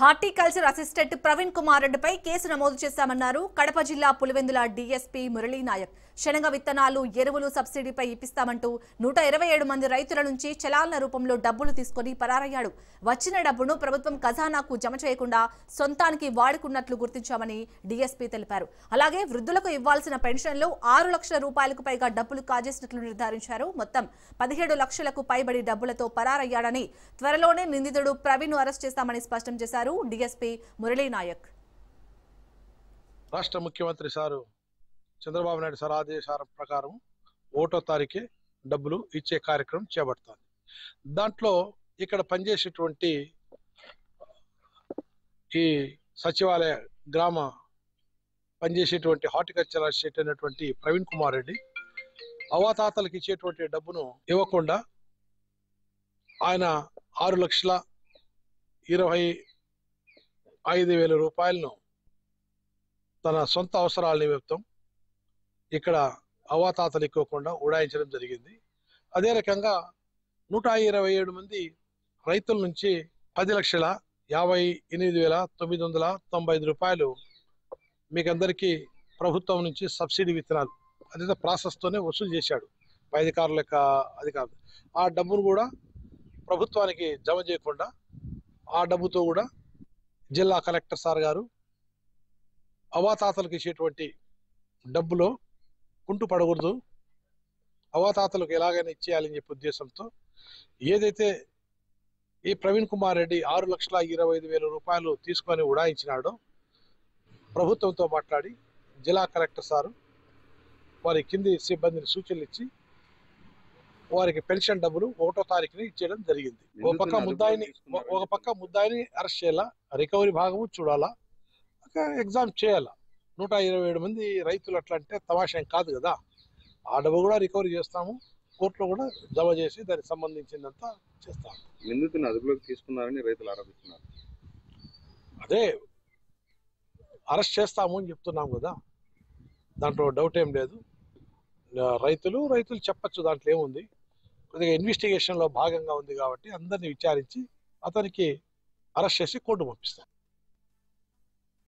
Horticulture assistant Praveen Kumar రెడ్డిపై case నమోదు చేశామన్నారు కడప జిల్లా పులివెందుల డీఎస్పీ మురళీ నాయక్. శనగ విత్తనాలు, ఎరువులు సబ్సిడీపై ఇప్పిస్తామంటూ 127 మంది రైతుల నుంచి చలాన్ల రూపంలో డబ్బులు తీసుకుని పరారయ్యాడు. వచ్చిన డబ్బును ప్రభుత్వం ఖజానాకు జమ చేయకుండా సొంతానికి వాడుకున్నట్లు గుర్తించామని డీఎస్పీ తెలిపారు. అలాగే వృద్ధులకు ఇవ్వాల్సిన పెన్షన్లు 6 లక్షల రూపాయలకు పైగా డబ్బులు కాజేసినట్లు నిర్ధారించారు. మొత్తం 17 లక్షలకు పైబడి డబ్బులతో పరారయ్యాడని, త్వరలోనే నిందితుడు ప్రవీణ్ అరెస్ట్ చేస్తామని స్పష్టం చేశారు డీఎస్పీ మురళీ నాయక్. రాష్ట్ర ముఖ్యమంత్రి సారు చంద్రబాబు నాయుడు సార్ ఆదేశాల ప్రకారం 1వ తారీఖే డబ్బులు ఇచ్చే కార్యక్రమం చేపడతాను. దాంట్లో ఇక్కడ పనిచేసేటువంటి ఈ సచివాలయ గ్రామ పనిచేసేటువంటి హార్టికల్చర్ అసిస్టెంట్ అయినటువంటి ప్రవీణ్ కుమార్ రెడ్డి అవాతాతలకు ఇచ్చేటువంటి డబ్బును ఇవ్వకుండా ఆయన 6,25,000 రూపాయలను తన సొంత అవసరాల నిమిత్తం ఇక్కడ అవాతాతలు ఇవ్వకుండా ఉడాయించడం జరిగింది. అదే రకంగా 127 మంది రైతుల నుంచి 10,58,995 రూపాయలు మీకందరికీ ప్రభుత్వం నుంచి సబ్సిడీ విత్తనాలు అదే ప్రాసెస్తోనే వసూలు చేశాడు పై అధికారుల యొక్క అధికారులు. ఆ డబ్బును కూడా ప్రభుత్వానికి జమ చేయకుండా ఆ డబ్బుతో కూడా జిల్లా కలెక్టర్ సార్ గారు అవాతాతలకు ఇచ్చేటువంటి డబ్బులో కుంటు పడకూడదు, అవాతాతలకు ఎలాగైనా ఇచ్చేయాలని చెప్పే ఉద్దేశంతో ఏదైతే ఈ ప్రవీణ్ కుమార్ రెడ్డి 6,25,000 రూపాయలు తీసుకొని ఉడాయించినాడో ప్రభుత్వంతో మాట్లాడి జిల్లా కలెక్టర్ సారు వారి కింది సిబ్బందిని సూచనలు ఇచ్చి వారికి పెన్షన్ డబ్బులు 1వ తారీఖుని ఇచ్చేయడం జరిగింది. ఒక పక్క ముద్దాయిని అరెస్ట్ చేయాలా, రికవరీ భాగము చూడాలా, ఎగ్జామ్ చేయాలా. 127 మంది రైతులు అట్లా అంటే తమాషం కాదు కదా. ఆ డబ్బు కూడా రికవరీ చేస్తాము, కోర్టులో కూడా జమ చేసి దానికి సంబంధించిందంతా చేస్తాము. నిందితులను అదుపులోకి తీసుకున్నారని రైతులు ఆరోపిస్తున్నారు. అదే అరెస్ట్ చేస్తాము అని చెప్తున్నాం కదా, దాంట్లో డౌట్ ఏం లేదు. రైతులు చెప్పచ్చు, దాంట్లో ఏముంది. కొద్దిగా ఇన్వెస్టిగేషన్లో భాగంగా ఉంది కాబట్టి అందరినీ విచారించి అతనికి అరెస్ట్ చేసి కోర్టు పంపిస్తాం.